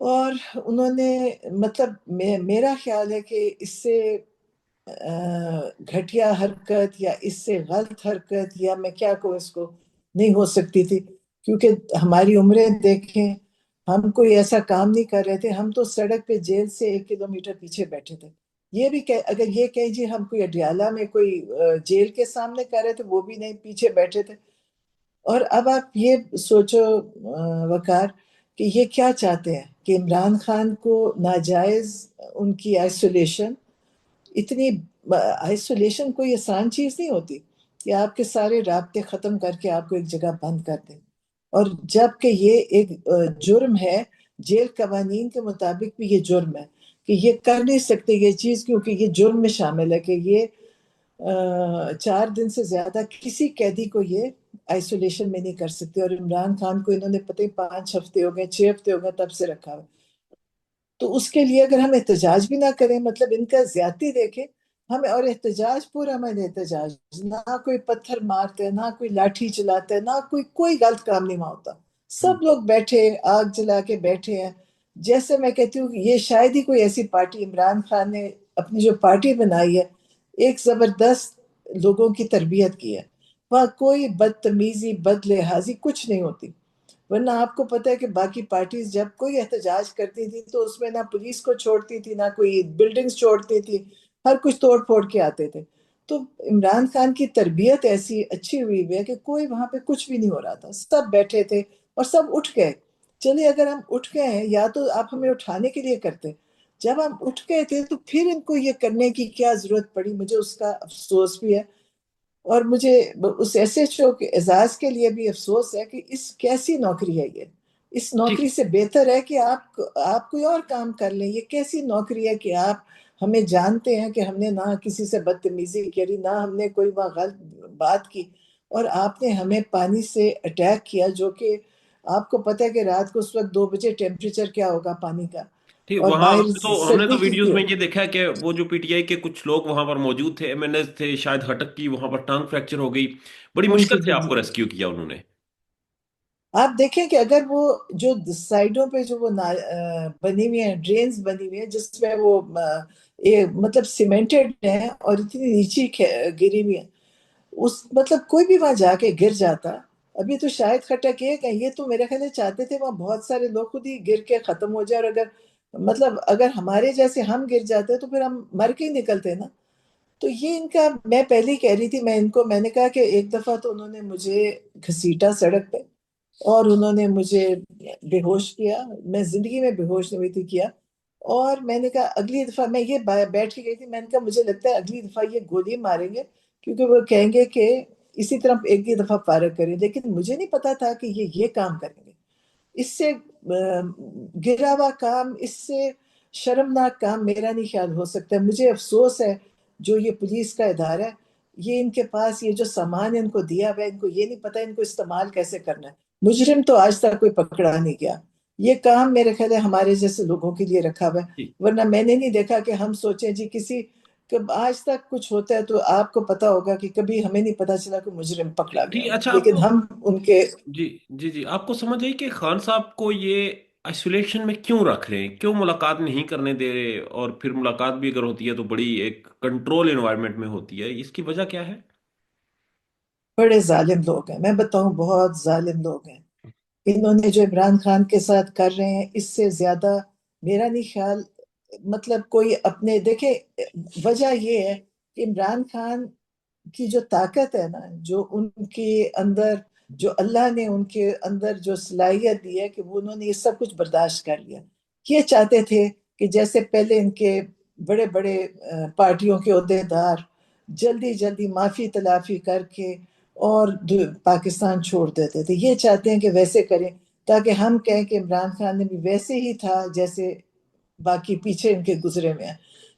اور انہوں نے مطلب میرا خیال ہے کہ اس سے گھٹیا حرکت یا اس سے غلط حرکت یا میں کیا کہوں اس کو نہیں ہو سکتی تھی، کیونکہ ہماری عمریں دیکھیں، ہم کوئی ایسا کام نہیں کر رہے تھے، ہم تو سڑک پہ جیل سے 1 کلومیٹر پیچھے بیٹھے تھے۔ یہ بھی اگر یہ کہیں جی ہم کوئی اڈیالہ میں کوئی جیل کے سامنے کر رہے تھے، وہ بھی نہیں، پیچھے بیٹھے تھے۔ اور اب آپ یہ سوچو وقار کہ یہ کیا چاہتے ہیں کہ عمران خان کو ناجائز ان کی آئسولیشن، اتنی آئسولیشن کوئی آسان چیز نہیں ہوتی کہ آپ کے سارے رابطے ختم کر کے آپ کو ایک جگہ بند کر دیں، اور جب کہ یہ ایک جرم ہے، جیل قوانین کے مطابق بھی یہ جرم ہے کہ یہ کر نہیں سکتے یہ چیز، کیونکہ یہ جرم میں شامل ہے کہ یہ 4 دن سے زیادہ کسی قیدی کو یہ آئسولیشن میں نہیں کر سکتے، اور عمران خان کو انہوں نے پتہ ہی 5 ہفتے ہو گئے، 6 ہفتے ہو گئے تب سے رکھا ہوا۔ تو اس کے لیے اگر ہم احتجاج بھی نہ کریں، مطلب ان کا زیادتی دیکھیں ہمیں، اور احتجاج پورا میں احتجاج، نہ کوئی پتھر مارتے، نہ کوئی لاٹھی چلاتے، نہ کوئی غلط کام نہیں وہاں ہوتا، سب لوگ بیٹھے آگ جلا کے بیٹھے ہیں۔ جیسے میں کہتی ہوں کہ یہ شاید ہی کوئی ایسی پارٹی، عمران خان نے اپنی جو پارٹی بنائی ہے ایک زبردست لوگوں کی تربیت کی ہے، وہاں کوئی بدتمیزی بد لحاظی کچھ نہیں ہوتی، ورنہ آپ کو پتہ ہے کہ باقی پارٹیز جب کوئی احتجاج کرتی تھی تو اس میں نہ پولیس کو چھوڑتی تھی، نہ کوئی بلڈنگز چھوڑتی تھی، ہر کچھ توڑ پھوڑ کے آتے تھے۔ تو عمران خان کی تربیت ایسی اچھی ہوئی ہے کہ کوئی وہاں پہ کچھ بھی نہیں ہو رہا تھا، سب بیٹھے تھے اور سب اٹھ گئے۔ چلے اگر ہم اٹھ گئے ہیں، یا تو آپ ہمیں اٹھانے کے لیے کرتے، جب ہم اٹھ گئے تھے تو پھر ان کو یہ کرنے کی کیا ضرورت پڑی؟ مجھے اس کا افسوس بھی ہے، اور مجھے اس ایس ایچ او کے اعزاز کے لیے بھی افسوس ہے کہ اس کیسی نوکری ہے یہ، اس ٹھیک نوکری سے بہتر ہے کہ آپ کوئی اور کام کر لیں۔ یہ کیسی نوکری ہے کہ آپ ہمیں جانتے ہیں کہ ہم نے نہ کسی سے بدتمیزی کری، نہ ہم نے کوئی وہاں غلط بات کی، اور آپ نے ہمیں پانی سے اٹیک کیا، جو کہ آپ کو پتہ ہے کہ رات کو اس وقت 2 بجے ٹیمپریچر کیا ہوگا پانی کا، ٹھیک، اور وہاں باہر ہم نے تو سردی ویڈیوز کتنی میں ہوگی۔ یہ دیکھا ہے کہ وہ جو پی ٹی آئی کے کچھ لوگ وہاں پر موجود تھے، ایم این ایس تھے، شاید ہٹک کی وہاں پر ٹانگ فریکچر ہو گئی، بڑی ہاں جی مشکل سے جی آپ جی، کو ریسکیو کیا انہوں نے۔ آپ دیکھیں کہ اگر وہ جو سائڈوں پہ جو وہ بنی ہوئی ہیں، ڈرینز بنی ہوئی ہیں جس میں وہ مطلب سیمنٹڈ ہیں اور اتنی نیچی گری ہوئی ہیں، مطلب کوئی بھی وہاں جا کے گر جاتا۔ ابھی تو شاید خٹک یہ کہ یہ تو میرے خیال سے چاہتے تھے وہاں بہت سارے لوگ خود ہی گر کے ختم ہو جائے، اور اگر ہمارے جیسے ہم گر جاتے تو پھر ہم مر کے ہی نکلتے نا۔ تو یہ ان کا، میں پہلے ہی کہہ رہی تھی، میں نے کہا کہ ایک دفعہ تو انہوں نے مجھے گھسیٹا سڑک پہ، اور انہوں نے مجھے بے ہوش کیا، میں زندگی میں بے ہوش نہیں ہوئی تھی کیا، اور میں نے کہا اگلی دفعہ، میں یہ بیٹھ کے گئی تھی، میں نے کہا مجھے لگتا ہے اگلی دفعہ یہ گولی ماریں گے، کیونکہ وہ کہیں گے کہ اسی طرح ایک ہی دفعہ فارغ کریں، لیکن مجھے نہیں پتا تھا کہ یہ کام کریں گے۔ اس سے گرا ہوا کام، اس سے شرمناک کام میرا نہیں خیال ہو سکتا ہے۔ مجھے افسوس ہے جو یہ پولیس کا ادارہ ہے، یہ ان کے پاس یہ جو سامان ان کو دیا ہوا ہے، ان کو یہ نہیں پتا ان کو استعمال کیسے کرنا ہے۔ مجرم تو آج تک کوئی پکڑا نہیں گیا، یہ کام میرے خیال ہے ہمارے جیسے لوگوں کے لیے رکھا ہوا جی ہے، ورنہ میں نے نہیں دیکھا کہ ہم سوچیں جی کسی آج تک کچھ ہوتا ہے تو آپ کو پتا ہوگا کہ کبھی ہمیں نہیں پتا چلا کہ مجرم پکڑا گیا جی، ہو، اچھا آپ لیکن کو، ہم ان کے جی جی جی، آپ کو سمجھ آئی کہ خان صاحب کو یہ آئسولیشن میں کیوں رکھ رہے ہیں، کیوں ملاقات نہیں کرنے دے رہے، اور پھر ملاقات بھی اگر ہوتی ہے تو بڑی ایک کنٹرول انوائرمنٹ میں ہوتی ہے، اس کی وجہ کیا ہے؟ بڑے ظالم لوگ ہیں، میں بتاؤں بہت ظالم لوگ ہیں۔ انہوں نے جو عمران خان کے ساتھ کر رہے ہیں اس سے زیادہ میرا نہیں خیال، مطلب کوئی اپنے دیکھے، وجہ یہ ہے کہ عمران خان کی جو طاقت ہے نا، جو ان کے اندر، جو اللہ نے ان کے اندر جو صلاحیت دی ہے کہ وہ انہوں نے یہ سب کچھ برداشت کر لیا۔ یہ چاہتے تھے کہ جیسے پہلے ان کے بڑے بڑے پارٹیوں کے عہدیدار جلدی جلدی معافی تلافی کر کے اور پاکستان چھوڑ دیتے تھے، یہ چاہتے ہیں کہ ویسے کریں تاکہ ہم کہیں کہ عمران خان نے بھی ویسے ہی تھا جیسے باقی پیچھے ان کے گزرے میں ہیں۔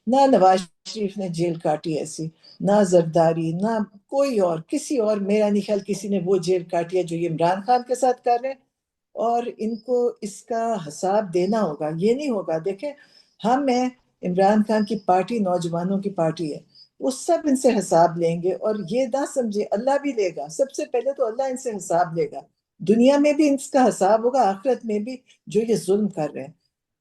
نہ نواز شریف نے جیل کاٹی ایسی، نہ زرداری، نہ کوئی اور کسی اور، میرا نہیں خیال کسی نے وہ جیل کاٹی ہے جو یہ عمران خان کے ساتھ کر رہے ہیں، اور ان کو اس کا حساب دینا ہوگا، یہ نہیں ہوگا۔ دیکھیں ہم ہیں، عمران خان کی پارٹی نوجوانوں کی پارٹی ہے، وہ سب ان سے حساب لیں گے، اور یہ نہ سمجھے اللہ بھی لے گا، سب سے پہلے تو اللہ ان سے حساب لے گا، دنیا میں بھی ان کا حساب ہوگا، آخرت میں بھی، جو یہ ظلم کر رہے ہیں۔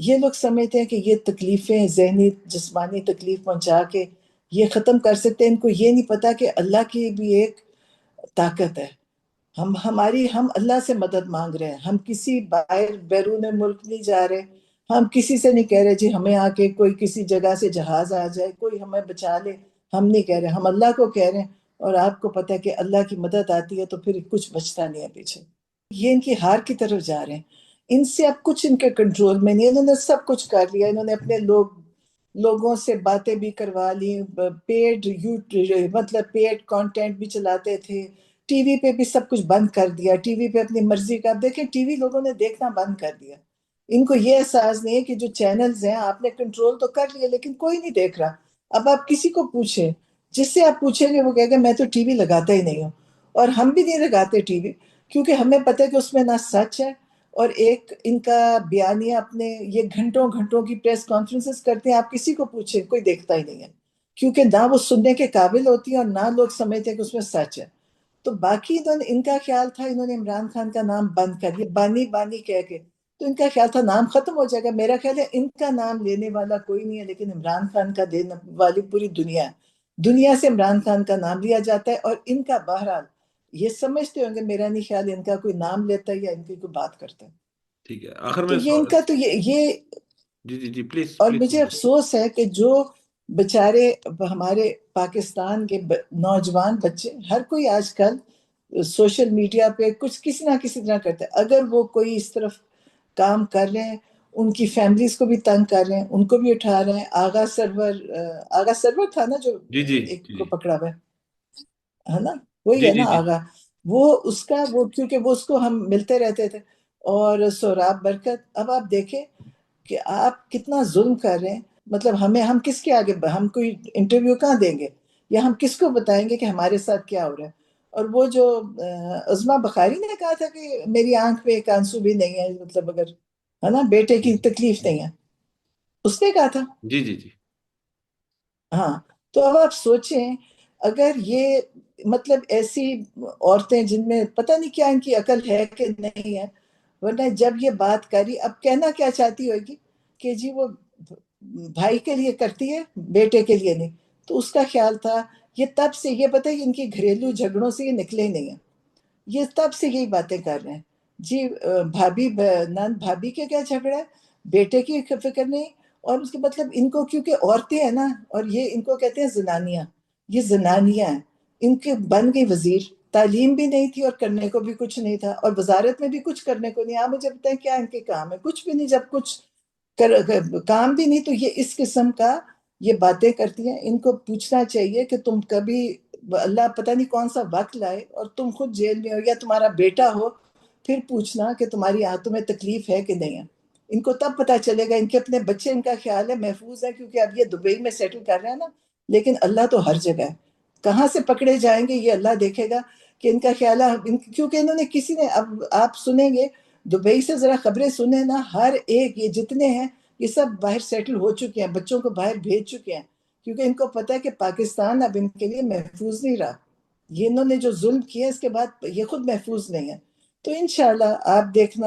یہ لوگ سمجھتے ہیں کہ یہ تکلیفیں ذہنی جسمانی تکلیف پہنچا کے یہ ختم کر سکتے ہیں. ان کو یہ نہیں پتا کہ اللہ کی بھی ایک طاقت ہے. ہم اللہ سے مدد مانگ رہے ہیں. ہم کسی باہر بیرون ملک نہیں جا رہے. ہم کسی سے نہیں کہہ رہے جی ہمیں آ کے کوئی کسی جگہ سے جہاز آ جائے کوئی ہمیں بچا لے. ہم نہیں کہہ رہے. ہم اللہ کو کہہ رہے ہیں. اور آپ کو پتہ ہے کہ اللہ کی مدد آتی ہے تو پھر کچھ بچتا نہیں ہے پیچھے. یہ ان کی ہار کی طرف جا رہے ہیں. ان سے اب کچھ ان کے کنٹرول میں نہیں. انہوں نے سب کچھ کر لیا. انہوں نے اپنے لوگوں سے باتیں بھی کروا لی. پیڈ مطلب پیڈ کانٹینٹ بھی چلاتے تھے. ٹی وی پہ بھی سب کچھ بند کر دیا. ٹی وی پہ اپنی مرضی کا. اب دیکھیں ٹی وی لوگوں نے دیکھنا بند کر دیا. ان کو یہ احساس نہیں ہے کہ جو چینلز ہیں آپ نے کنٹرول تو کر لیا لیکن کوئی نہیں دیکھ رہا. اب آپ کسی کو پوچھیں جس سے آپ پوچھیں گے وہ کہے گا میں تو ٹی وی لگاتا ہی نہیں ہوں. اور ہم بھی نہیں لگاتے ٹی وی کیونکہ ہمیں پتہ ہے کہ اس میں نہ سچ ہے. اور ایک ان کا بیانیہ اپنے یہ گھنٹوں گھنٹوں کی پریس کانفرنسز کرتے ہیں. آپ کسی کو پوچھیں کوئی دیکھتا ہی نہیں ہے کیونکہ نہ وہ سننے کے قابل ہوتی ہیں اور نہ لوگ سمجھتے ہیں کہ اس میں سچ ہے. تو باقی ان کا خیال تھا انہوں نے عمران خان کا نام بند کر دیا بانی بانی کہہ کے. تو ان کا خیال تھا نام ختم ہو جائے گا. میرا خیال ہے ان کا نام لینے والا کوئی نہیں ہے لیکن عمران خان کا دینے والی پوری دنیا ہے. دنیا سے عمران خان کا نام لیا جاتا ہے. اور ان کا بہرحال یہ سمجھتے ہوں گے میرا نہیں خیال ان کا کوئی نام لیتا ہے یا ان کی کوئی بات کرتا ہے. ٹھیک ہے، آخر تو میں یہ ان کا تو یہ جی جی جی پلیز اور پلیز. مجھے افسوس ہے کہ جو بچارے ہمارے پاکستان کے نوجوان بچے ہر کوئی آج کل سوشل میڈیا پہ کچھ کسی نہ کسی طرح کرتے ہیں. اگر وہ کوئی اس طرف کام کر رہے ہیں ان کی فیملیز کو بھی تنگ کر رہے ہیں ان کو بھی اٹھا رہے ہیں. آغا سرور تھا نا جو جی جی ایک جی کو پکڑا ہوا ہے نا وہی جی ہے جی نا جی آغا. وہ اس کا وہ کیونکہ وہ اس کو ہم ملتے رہتے تھے. اور سوراب برکت. اب آپ دیکھیں کہ آپ کتنا ظلم کر رہے ہیں. مطلب ہم کس کے آگے ہم کوئی انٹرویو کہاں دیں گے یا ہم کس کو بتائیں گے کہ ہمارے ساتھ کیا ہو رہا ہے. اور وہ جو عظمہ بخاری نے کہا تھا کہ میری آنکھ پہ ایک آنسو بھی نہیں ہے مطلب اگر ہے نا بیٹے کی تکلیف نہیں ہے اس نے کہا تھا. جی جی جی ہاں تو اب آپ سوچیں اگر یہ مطلب ایسی عورتیں جن میں پتہ نہیں کیا ان کی عقل ہے کہ نہیں ہے. ورنہ جب یہ بات کری اب کہنا کیا چاہتی ہوگی کہ جی وہ بھائی کے لیے کرتی ہے بیٹے کے لیے نہیں. تو اس کا خیال تھا یہ تب سے یہ پتہ ہے ان کی گھریلو جھگڑوں سے یہ نکلے نہیں ہیں. یہ تب سے یہی باتیں کر رہے ہیں جی بھابھی نند بھابھی کے کیا جھگڑا ہے بیٹے کی فکر نہیں. اور اس کے مطلب ان کو کیونکہ عورتیں ہیں نا اور یہ ان کو کہتے ہیں زنانیاں. یہ زنانیاں ہیں. ان کے بن گئی وزیر. تعلیم بھی نہیں تھی اور کرنے کو بھی کچھ نہیں تھا اور وزارت میں بھی کچھ کرنے کو نہیں. آپ مجھے بتائیں کیا ان کے کام ہے کچھ بھی نہیں. جب کچھ کام بھی نہیں تو یہ اس قسم کا یہ باتیں کرتی ہیں. ان کو پوچھنا چاہیے کہ تم کبھی اللہ پتہ نہیں کون سا وقت لائے اور تم خود جیل میں ہو یا تمہارا بیٹا ہو پھر پوچھنا کہ تمہاری آنتوں میں تکلیف ہے کہ نہیں ہے. ان کو تب پتہ چلے گا. ان کے اپنے بچے ان کا خیال ہے محفوظ ہے کیونکہ اب یہ دبئی میں سیٹل کر رہے ہیں نا. لیکن اللہ تو ہر جگہ ہے. کہاں سے پکڑے جائیں گے یہ اللہ دیکھے گا کہ ان کا خیال ہے کیونکہ انہوں نے کسی نے اب آپ سنیں گے دبئی سے ذرا خبریں سنیں نا ہر ایک یہ جتنے ہیں یہ سب باہر سیٹل ہو چکے ہیں. بچوں کو باہر بھیج چکے ہیں کیونکہ ان کو پتہ ہے کہ پاکستان اب ان کے لیے محفوظ نہیں رہا. یہ انہوں نے جو ظلم کیا اس کے بعد یہ خود محفوظ نہیں ہے. تو انشاءاللہ آپ دیکھنا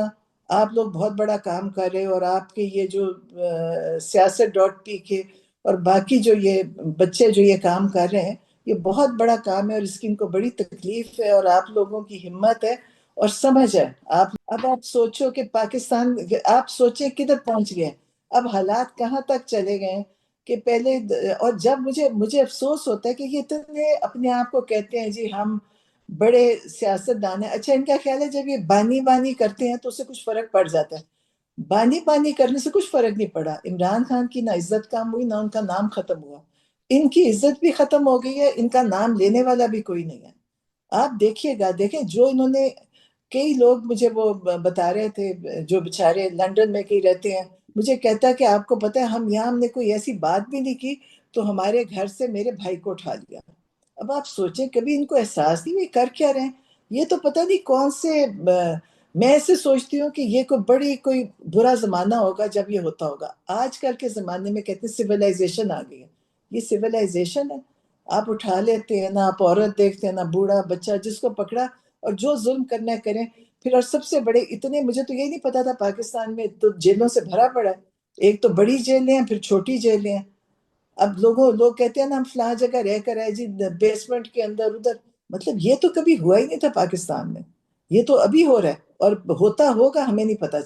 آپ لوگ بہت بڑا کام کر رہے ہو. اور آپ کے یہ جو سیاست ڈاٹ پی کے اور باقی جو یہ بچے جو یہ کام کر رہے ہیں یہ بہت بڑا کام ہے اور اس کی ان کو بڑی تکلیف ہے اور آپ لوگوں کی ہمت ہے اور سمجھ ہے. اب آپ سوچو کہ پاکستان آپ سوچیں کدھر پہنچ گئے. اب حالات کہاں تک چلے گئے کہ پہلے اور جب مجھے افسوس ہوتا ہے کہ یہ اتنے اپنے آپ کو کہتے ہیں جی ہم بڑے سیاست دان ہیں. اچھا ان کا خیال ہے جب یہ بانی بانی کرتے ہیں تو اس سے کچھ فرق پڑ جاتا ہے. بانی بانی کرنے سے کچھ فرق نہیں پڑا. عمران خان کی نہ عزت کام ہوئی نہ ان کا نام ختم ہوا. ان کی عزت بھی ختم ہو گئی ہے. ان کا نام لینے والا بھی کوئی نہیں ہے. آپ دیکھیے گا دیکھیں جو انہوں نے کئی لوگ مجھے وہ بتا رہے تھے جو بےچارے لندن میں کہیں رہتے ہیں. مجھے کہتا ہے کہ آپ کو پتہ ہے ہم نے کوئی ایسی بات بھی نہیں کی تو ہمارے گھر سے میرے بھائی کو اٹھا لیا. اب آپ سوچیں کبھی ان کو احساس نہیں کر کیا رہے ہیں. یہ تو پتہ نہیں کون سے میں ایسے سوچتی ہوں کہ یہ کوئی برا زمانہ ہوگا جب یہ ہوتا ہوگا. آج کل کے زمانے میں کہتے ہیں سویلائزیشن آ گئی ہے. یہ سویلائزیشن ہے. آپ اٹھا لیتے ہیں نا آپ عورت دیکھتے ہیں نا بوڑھا بچہ جس کو پکڑا اور جو ظلم کرنا کریں. پھر اور سب سے بڑے اتنے مجھے تو یہی نہیں پتا تھا پاکستان میں تو جیلوں سے بھرا پڑا ہے. ایک تو بڑی جیلیں ہیں، پھر چھوٹی جیلیں ہیں۔ اب لوگ کہتے ہیں نا ہم فلاں جگہ رہ کر آئے جی، بیسمنٹ کے اندر ادھر، مطلب یہ تو کبھی ہوا ہی نہیں تھا پاکستان میں، یہ تو ابھی ہو رہا ہے، اور ہوتا ہوگا ہمیں نہیں پتا۔